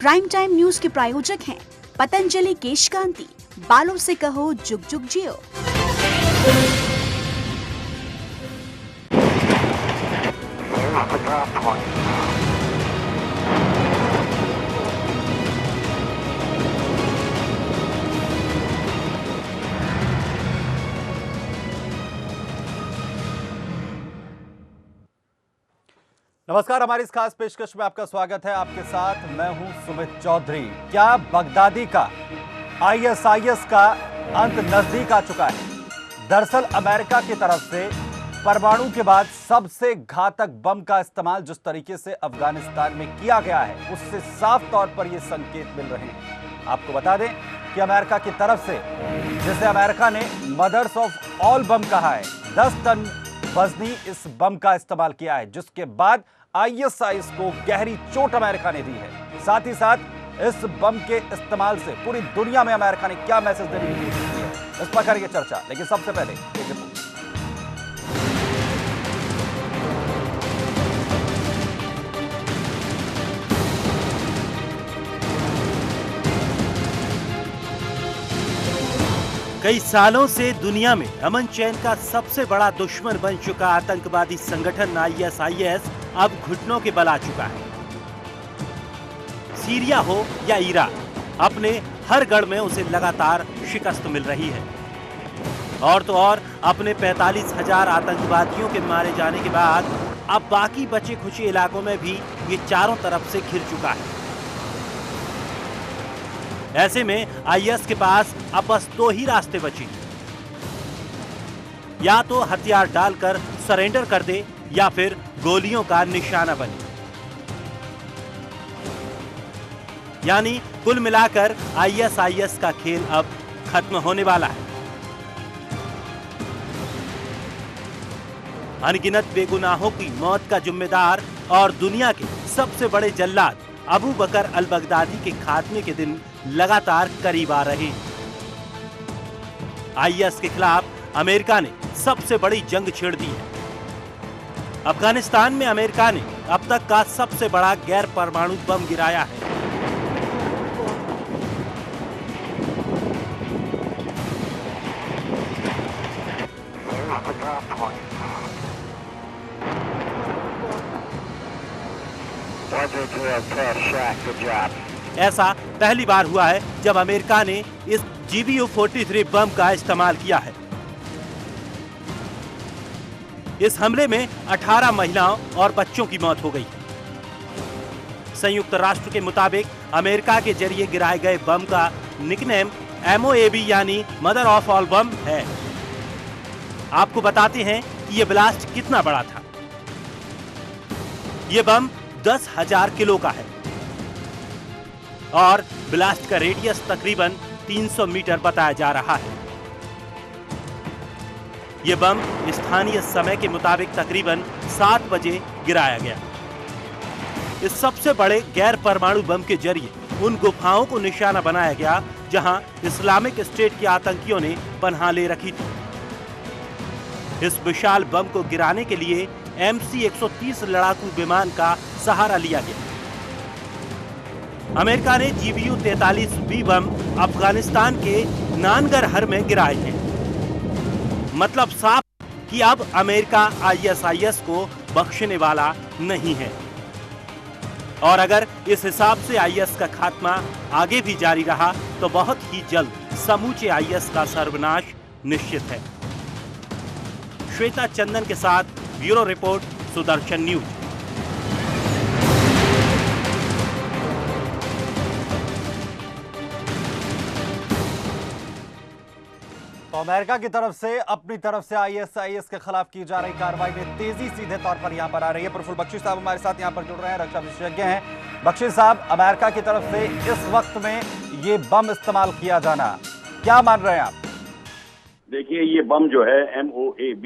Prime time news के प्रायोजक हैं पतंजलि केश कांति। बालों से कहो जुग जुग जियो। नमस्कार, हमारी इस खास पेशकश में आपका स्वागत है। आपके साथ मैं हूं सुमित चौधरी। क्या बगदादी का आईएसआईएस का अंत नजदीक आ चुका है? दरअसल अमेरिका की तरफ से परमाणु के बाद सबसे घातक बम का इस्तेमाल जिस तरीके से अफगानिस्तान में किया गया है, उससे साफ तौर पर यह संकेत मिल रहे हैं। आपको बता दें कि अमेरिका की तरफ से, जिसे अमेरिका ने मदर्स ऑफ ऑल बम कहा है, 10 टन वजनी इस बम का इस्तेमाल किया है, जिसके बाद आईएसआईएस को गहरी चोट अमेरिका ने दी है। साथ ही साथ इस बम के इस्तेमाल से पूरी दुनिया में अमेरिका ने क्या मैसेज देने की कोशिश की है, इस पर करेंगे चर्चा। लेकिन सबसे पहले एक रिपोर्ट। कई सालों से दुनिया में अमन चैन का सबसे बड़ा दुश्मन बन चुका आतंकवादी संगठन आईएसआईएस अब घुटनों के बल आ चुका है। सीरिया हो या इराक, अपने हर गढ़ में उसे लगातार शिकस्त मिल रही है। और तो और अपने 45,000 आतंकवादियों के मारे जाने के बाद अब बाकी बचे खुचे इलाकों में भी ये चारों तरफ से घिर चुका है। ऐसे में आईएस के पास अब बस 2 ही रास्ते बचे, या तो हथियार डालकर सरेंडर कर दे या फिर गोलियों का निशाना बने। यानी कुल मिलाकर आईएसआईएस का खेल अब खत्म होने वाला है। अनगिनत बेगुनाहों की मौत का जिम्मेदार और दुनिया के सबसे बड़े जल्लाद अबू बकर अल बगदादी के खात्मे के दिन लगातार करीब आ रहे हैं। आईएस के खिलाफ अमेरिका ने सबसे बड़ी जंग छेड़ दी है। अफगानिस्तान में अमेरिका ने अब तक का सबसे बड़ा गैर परमाणु बम गिराया है। ऐसा पहली बार हुआ है जब अमेरिका ने इस GBU-43 बम का इस्तेमाल किया है। इस हमले में 18 महिलाओं और बच्चों की मौत हो गई। संयुक्त राष्ट्र के मुताबिक अमेरिका के जरिए गिराए गए बम का निकनेम MOAB यानी मदर ऑफ ऑल बम है। आपको बताते हैं कि यह ब्लास्ट कितना बड़ा था। यह बम 10,000 किलो का है और ब्लास्ट का रेडियस तकरीबन 300 मीटर बताया जा रहा है। यह बम स्थानीय समय के मुताबिक तकरीबन 7 बजे गिराया गया। इस सबसे बड़े गैर परमाणु बम के जरिए उन गुफाओं को निशाना बनाया गया जहां इस्लामिक स्टेट के आतंकियों ने पनाह ले रखी थी। इस विशाल बम को गिराने के लिए MC-130 लड़ाकू विमान का सहारा लिया गया। अमेरिका ने GBU-43B बम अफगानिस्तान के नानगरहर में गिराए थे। मतलब साफ कि अब अमेरिका आईएसआईएस को बख्शने वाला नहीं है। और अगर इस हिसाब से आईएस का खात्मा आगे भी जारी रहा तो बहुत ही जल्द समूचे आईएस का सर्वनाश निश्चित है। श्वेता चंदन के साथ ब्यूरो रिपोर्ट, सुदर्शन न्यूज। तो अमेरिका की तरफ से अपनी तरफ से आईएसआईएस के खिलाफ की जा रही कार्रवाई में तेजी सीधे तौर पर यहां पर आ रही है। प्रफुल्ल बख्शी साहब हमारे साथ यहां पर जुड़ रहे हैं, रक्षा विशेषज्ञ हैं। बख्शी साहब, अमेरिका की तरफ से इस वक्त में ये बम इस्तेमाल किया जाना, क्या मान रहे हैं आप? देखिए, ये बम जो है MOAB,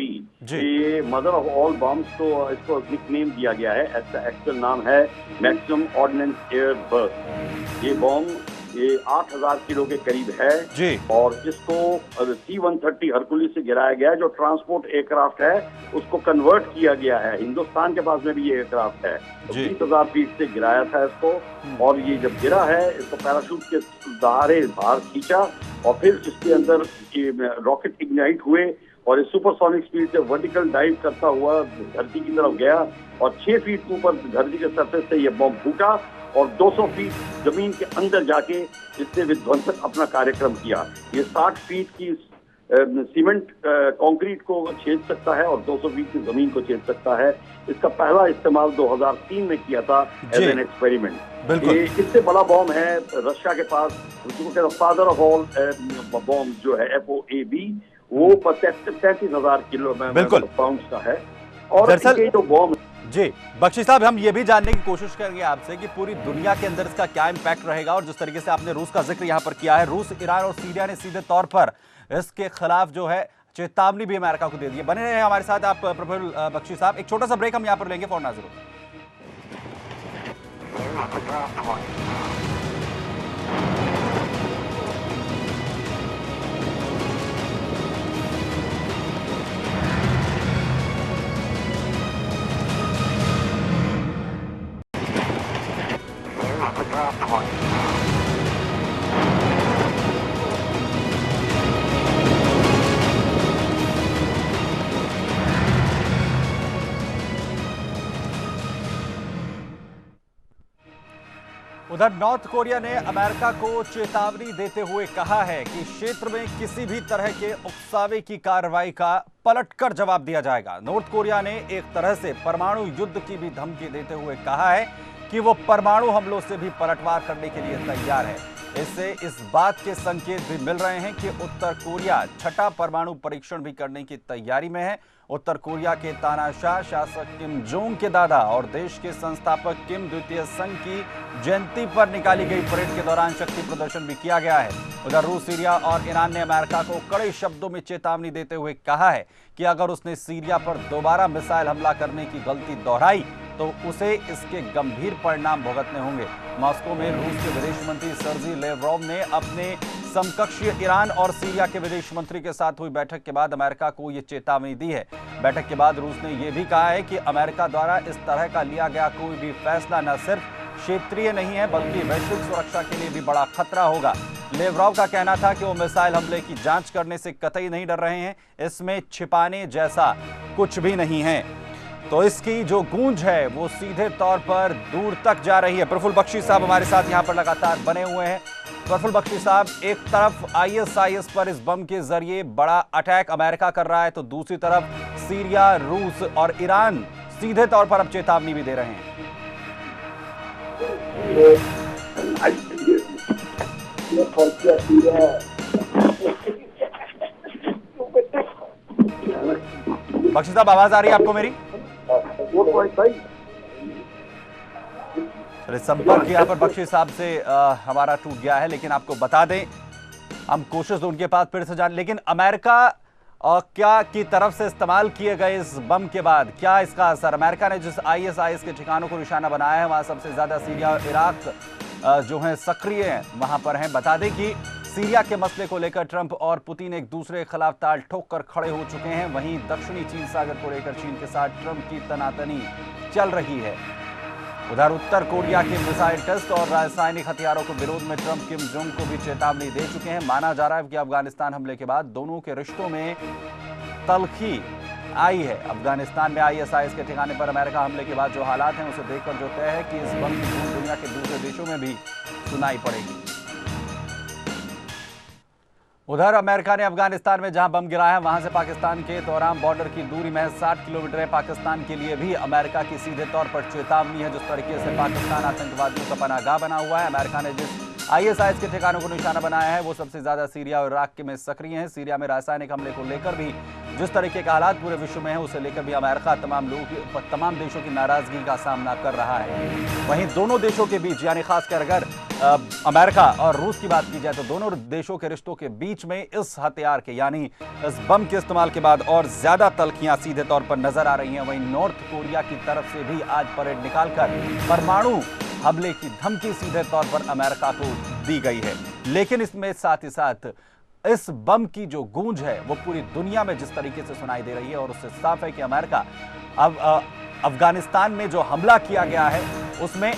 ये मदर ऑफ ऑल बम्स, तो इसको निकनेम दिया गया है। इसका एक्चुअल नाम है मैक्सिमम ऑर्डिनेंस एयर बर्स्ट। ये बम ये 8,000 किलो के करीब है जी। और जिसको C-130 हरकुलिस से गिराया गया है, जो ट्रांसपोर्ट एयरक्राफ्ट है उसको कन्वर्ट किया गया है। हिंदुस्तान के पास में भी ये एयरक्राफ्ट है, तो 20,000 फीट से गिराया था इसको, और ये जब गिरा है इसको पैराशूट के सहारे बाहर खींचा और फिर इसके अंदर रॉकेट इग्नाइट हुए और इस सुपरसोनिक स्पीड से वर्टिकल डाइव करता हुआ धरती की तरफ गया और 6 फीट ऊपर धरती के सरफेस से ये बम फूटा और 200 फीट जमीन के अंदर जाके इसने विध्वंसक अपना कार्यक्रम किया। ये 60 फीट की सीमेंट कंक्रीट को छेद सकता है और 200 फीट की जमीन को छेद सकता है। इसका पहला इस्तेमाल 2003 में किया था एज एन एक्सपेरिमेंट। ये इससे बड़ा बॉम्ब है रशिया के पास, जिसको फादर ऑफ ऑल बॉम्ब जो है FOAB, वो 35,000 किलो पाउंड का है। और दरअसल जो बॉम्ब जी बख्शी साहब, हम ये भी जानने की कोशिश करेंगे आपसे कि पूरी दुनिया के अंदर इसका क्या इम्पैक्ट रहेगा, और जिस तरीके से आपने रूस का जिक्र यहाँ पर किया है, रूस, ईरान और सीरिया ने सीधे तौर पर इसके खिलाफ जो है चेतावनी भी अमेरिका को दे दी है। बने रहे हमारे साथ आप प्रफुल्ल बख्शी साहब। एक छोटा सा ब्रेक हम यहाँ पर लेंगे फौरन हाजिर होंगे। उधर नॉर्थ कोरिया ने अमेरिका को चेतावनी देते हुए कहा है कि क्षेत्र में किसी भी तरह के उकसावे की कार्रवाई का पलटकर जवाब दिया जाएगा। नॉर्थ कोरिया ने एक तरह से परमाणु युद्ध की भी धमकी देते हुए कहा है कि वो परमाणु हमलों से भी पलटवार करने के लिए तैयार है। इससे इस बात के संकेत भी मिल रहे हैं कि उत्तर कोरिया छठा परमाणु परीक्षण भी करने की तैयारी में है। उत्तर कोरिया के तानाशाह शासक किम जोंग के दादा और देश के संस्थापक किम द्वितीय संघ की जयंती पर निकाली गई परेड के दौरान शक्ति प्रदर्शन भी किया गया है। उधर रूस, सीरिया और ईरान ने अमेरिका को कड़े शब्दों में चेतावनी देते हुए कहा है कि अगर उसने सीरिया पर दोबारा मिसाइल हमला करने की गलती दोहराई तो उसे इसके गंभीर परिणाम भुगतने होंगे। मॉस्को में रूस के विदेश मंत्री सर्जी लेवरोव ने अपने समकक्षीय ईरान और सीरिया के विदेश मंत्री के साथ हुई बैठक के बाद अमेरिका को यह चेतावनी दी है। बैठक के बाद रूस ने यह भी कहा है कि अमेरिका द्वारा इस तरह का लिया गया कोई भी फैसला न सिर्फ क्षेत्रीय नहीं है बल्कि वैश्विक सुरक्षा के लिए भी बड़ा खतरा होगा। लेवरोव का कहना था कि वो मिसाइल हमले की जांच करने से कतई नहीं डर रहे हैं, इसमें छिपाने जैसा कुछ भी नहीं है। तो इसकी जो गूंज है वो सीधे तौर पर दूर तक जा रही है। प्रफुल्ल बख्शी साहब हमारे साथ यहाँ पर लगातार बने हुए हैं। प्रफुल्ल बख्शी साहब, एक तरफ ISIS पर इस बम के जरिए बड़ा अटैक अमेरिका कर रहा है, तो दूसरी तरफ सीरिया, रूस और ईरान सीधे तौर पर अब चेतावनी भी दे रहे हैं। बख्शी साहब, आवाज आ रही है आपको मेरी? संपर्क यहाँ पर बख्शी साहब से हमारा टूट गया है, लेकिन आपको बता दें हम कोशिश उनके पास फिर से जान, लेकिन अमेरिका क्या की तरफ से इस्तेमाल किए गए इस बम के बाद क्या इसका असर? अमेरिका ने जिस ISIS के ठिकानों को निशाना बनाया है वहां सबसे ज्यादा सीरिया और इराक जो है सक्रिय हैं वहां पर हैं। बता दें कि सीरिया के मसले को लेकर ट्रंप और पुतिन एक दूसरे के खिलाफ ताल ठोक कर खड़े हो चुके हैं। वहीं दक्षिणी चीन सागर को लेकर चीन के साथ ट्रंप की तनातनी चल रही है। उधर उत्तर कोरिया के मिसाइल टेस्ट और रासायनिक हथियारों के विरोध में ट्रंप किम जोंग को भी चेतावनी दे चुके हैं। माना जा रहा है कि अफगानिस्तान हमले के बाद दोनों के रिश्तों में तल्खी आई है। अफगानिस्तान में ISIS के ठिकाने पर अमेरिका हमले के बाद जो हालात हैं उसे देखकर जो तय है कि इस बम की गूंज दुनिया के दूसरे देशों में भी सुनाई पड़ेगी। उधर अमेरिका ने अफगानिस्तान में जहां बम गिराया है वहां से पाकिस्तान के तोराम बॉर्डर की दूरी महज 60 किलोमीटर है। पाकिस्तान के लिए भी अमेरिका की सीधे तौर पर चेतावनी है। जिस तरीके से पाकिस्तान आतंकवादियों का पनाहगाह बना हुआ है, अमेरिका ने जिस ISIS के ठिकानों को निशाना बनाया है वो सबसे ज्यादा सीरिया और इराक के में सक्रिय हैं। सीरिया में रासायनिक हमले को लेकर भी जिस तरीके का हालात पूरे विश्व में है उसे लेकर भी अमेरिका तमाम देशों की नाराजगी का सामना कर रहा है। वहीं दोनों देशों के बीच यानी खासकर अगर अमेरिका और रूस की बात की जाए तो दोनों देशों के रिश्तों के बीच में इस हथियार के यानी इस बम के इस्तेमाल के बाद और ज्यादा तल्खियां सीधे तौर पर नजर आ रही हैं। वहीं नॉर्थ कोरिया की तरफ से भी आज परेड निकालकर परमाणु हमले की धमकी सीधे तौर पर अमेरिका को दी गई है। लेकिन इसमें साथ ही साथ इस बम की जो गूंज है वो पूरी दुनिया में जिस तरीके से सुनाई दे रही है, और उससे साफ है कि अमेरिका अब अफगानिस्तान में जो हमला किया गया है उसमें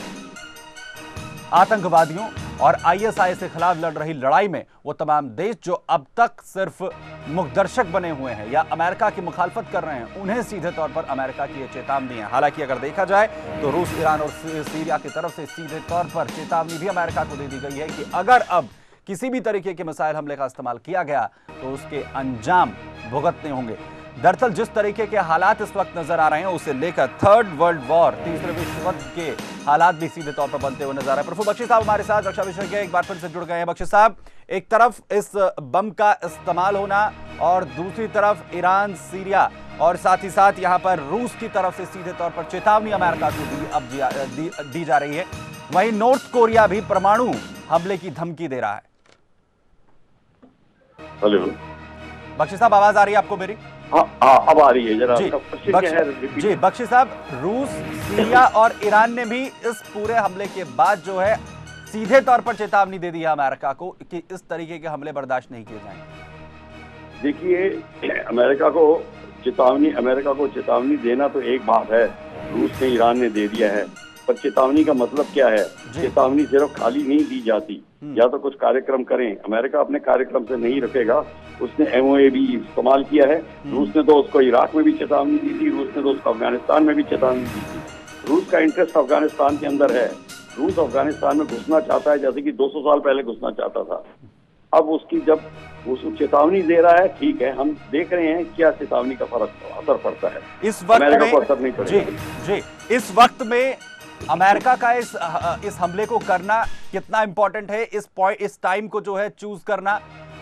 आतंकवादियों और आईएसआई के खिलाफ लड़ रही लड़ाई में वो तमाम देश जो अब तक सिर्फ मुखदर्शक बने हुए हैं या अमेरिका की मुखालफत कर रहे हैं, उन्हें सीधे तौर पर अमेरिका की ये चेतावनी है। हालांकि अगर देखा जाए तो रूस, ईरान और सीरिया की तरफ से सीधे तौर पर चेतावनी भी अमेरिका को दे दी गई है कि अगर अब किसी भी तरीके के मिसाइल हमले का इस्तेमाल किया गया तो उसके अंजाम भुगतने होंगे। दरअसल जिस तरीके के हालात इस वक्त नजर आ रहे हैं उसे लेकर थर्ड वर्ल्ड वॉर, तीसरे विश्व युद्ध के हालात भी सीधे तौर पर बनते हुए नजर आ रहे हैं। प्रफुल्ल बख्शी साहब हमारे साथ रक्षा विशेषज्ञ एक बार फिर से जुड़ गए हैं। बख्शी साहब, एक तरफ इस बम का इस्तेमाल होना और दूसरी तरफ ईरान, सीरिया और साथ ही साथ यहां पर रूस की तरफ से सीधे तौर पर चेतावनी अमेरिका को दी जा रही है। वहीं नॉर्थ कोरिया भी परमाणु हमले की धमकी दे रहा है। हेलो बख्शी साहब, आवाज आ रही है आपको मेरी? हाँ, अब आ रही है जरा। जी बख्शी साहब, रूस, सीरिया और ईरान ने भी इस पूरे हमले के बाद जो है सीधे तौर पर चेतावनी दे दी है अमेरिका को कि इस तरीके के हमले बर्दाश्त नहीं किए जाएंगे। देखिए, अमेरिका को चेतावनी देना तो एक बात है, रूस ने, ईरान ने दे दिया है, पर चेतावनी का मतलब क्या है? चेतावनी सिर्फ खाली नहीं दी जाती, या तो कुछ कार्यक्रम करें। अमेरिका अपने कार्यक्रम से नहीं रखेगा, उसने MOA भी इस्तेमाल किया है। रूस ने तो उसको इराक में भी चेतावनी दी थी, रूस ने तो उसको अफगानिस्तान में भी चेतावनी दी थी। रूस का इंटरेस्ट अफगानिस्तान के अंदर है। रूस अफगानिस्तान में घुसना चाहता है जैसे कि 200 साल पहले घुसना चाहता था। अब उसकी जब उसको चेतावनी दे रहा है, ठीक है, हम देख रहे हैं क्या चेतावनी का असर पड़ता है। इस वक्त अमेरिका में को असर नहीं पड़ेगा। जी, इस वक्त में अमेरिका का इस हमले को करना कितना इंपॉर्टेंट है, इस टाइम को जो है चूज करना,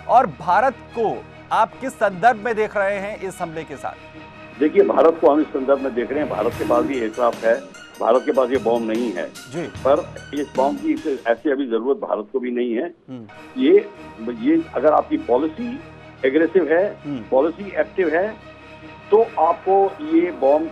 और भारत को आप किस संदर्भ में देख रहे हैं इस हमले के साथ? देखिए, भारत को हम इस संदर्भ में देख रहे हैं, भारत के पास भी एयरक्राफ्ट है, भारत के पास ये बॉम्ब नहीं है जी। पर इस बॉम्ब की ऐसी अभी जरूरत भारत को भी नहीं है। ये अगर आपकी पॉलिसी एग्रेसिव है, पॉलिसी एक्टिव है, तो आपको ये बॉम्ब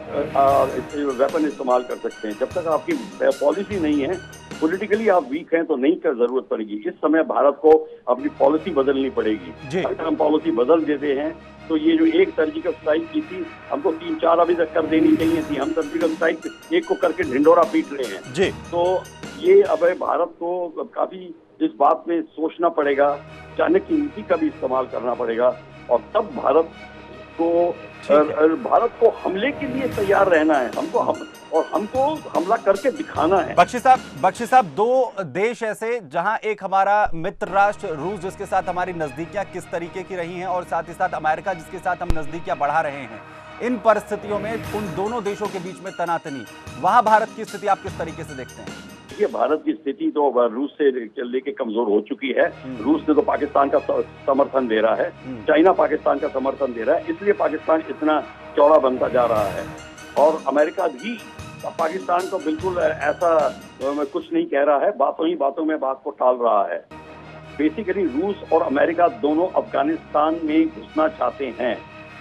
वेपन इस्तेमाल कर सकते हैं। जब तक आपकी पॉलिसी नहीं है, पॉलिटिकली आप वीक हैं, तो नहीं कर जरूरत पड़ेगी। इस समय भारत को अपनी पॉलिसी बदलनी पड़ेगी। अगर हम पॉलिसी बदल देते हैं तो ये जो एक सर्जिकल स्ट्राइक की थी, हमको 3-4 अभी तक कर देनी चाहिए थी। हम सर्जिकल स्ट्राइक एक को करके ढिंडोरा पीट रहे हैं जी। तो ये अब भारत को काफी इस बात में सोचना पड़ेगा, चाणक्य नीति का भी इस्तेमाल करना पड़ेगा, और तब भारत को हमले के लिए तैयार रहना है। हमको हमला करके दिखाना है। बख्शी साहब, दो देश ऐसे जहां एक हमारा मित्र राष्ट्र रूस, जिसके साथ हमारी नजदीकियां किस तरीके की रही हैं, और साथ ही साथ अमेरिका, जिसके साथ हम नजदीकियां बढ़ा रहे हैं, इन परिस्थितियों में उन दोनों देशों के बीच में तनातनी, वहां भारत की स्थिति आप किस तरीके से देखते हैं? देखिए, भारत की स्थिति तो रूस से लेके कमजोर हो चुकी है। रूस ने तो पाकिस्तान का समर्थन दे रहा है, चाइना पाकिस्तान का समर्थन दे रहा है, इसलिए पाकिस्तान इतना चौड़ा बनता जा रहा है। और अमेरिका भी पाकिस्तान को बिल्कुल ऐसा कुछ नहीं कह रहा है, बातों में बात को टाल रहा है। बेसिकली रूस और अमेरिका दोनों अफगानिस्तान में घुसना चाहते हैं,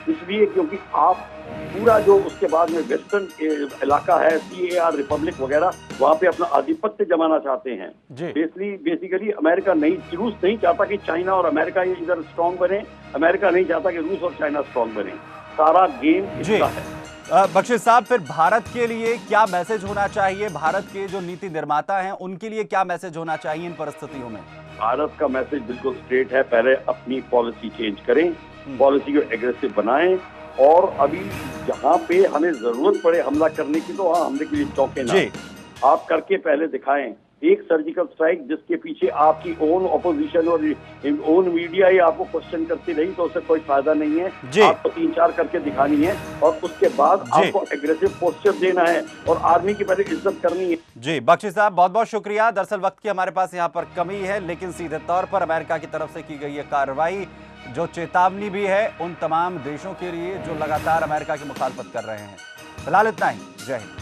इसलिए क्योंकि आप पूरा जो उसके बाद में वेस्टर्न इलाका है, CAR रिपब्लिक वगैरह, वहाँ पे अपना आधिपत्य जमाना चाहते हैं। बेसिकली रूस नहीं चाहता कि चाइना और अमेरिका ये इधर स्ट्रॉन्ग बने, अमेरिका नहीं चाहता कि रूस और चाइना स्ट्रॉन्ग बने। सारा गेम इसका है। बख्शी साहब, फिर भारत के लिए क्या मैसेज होना चाहिए? भारत के जो नीति निर्माता हैं उनके लिए क्या मैसेज होना चाहिए इन परिस्थितियों में? भारत का मैसेज बिल्कुल स्ट्रेट है, पहले अपनी पॉलिसी चेंज करें, पॉलिसी को एग्रेसिव बनाएं, और अभी जहां पे हमें जरूरत पड़े हमला करने की, तो वहां हमले के लिए चौंके ना, आप करके पहले दिखाएं। एक सर्जिकल स्ट्राइक जिसके पीछे आपकी ओन ऑपोजिशन और ओन मीडिया ही आपको क्वेश्चन करती रही, तो उससे कोई फायदा नहीं है। आपको 3-4 करके दिखानी है, और उसके बाद आपको एग्रेसिव पोस्चर देना है, और आर्मी की पहले इज्जत करनी है। जी बख्शी साहब, बहुत बहुत शुक्रिया। दरअसल वक्त की हमारे पास यहाँ पर कमी है, लेकिन सीधे तौर पर अमेरिका की तरफ से की गई ये कार्रवाई जो चेतावनी भी है उन तमाम देशों के लिए जो लगातार अमेरिका की मुखालफत कर रहे हैं। फिलहाल इतना ही। जय हिंद।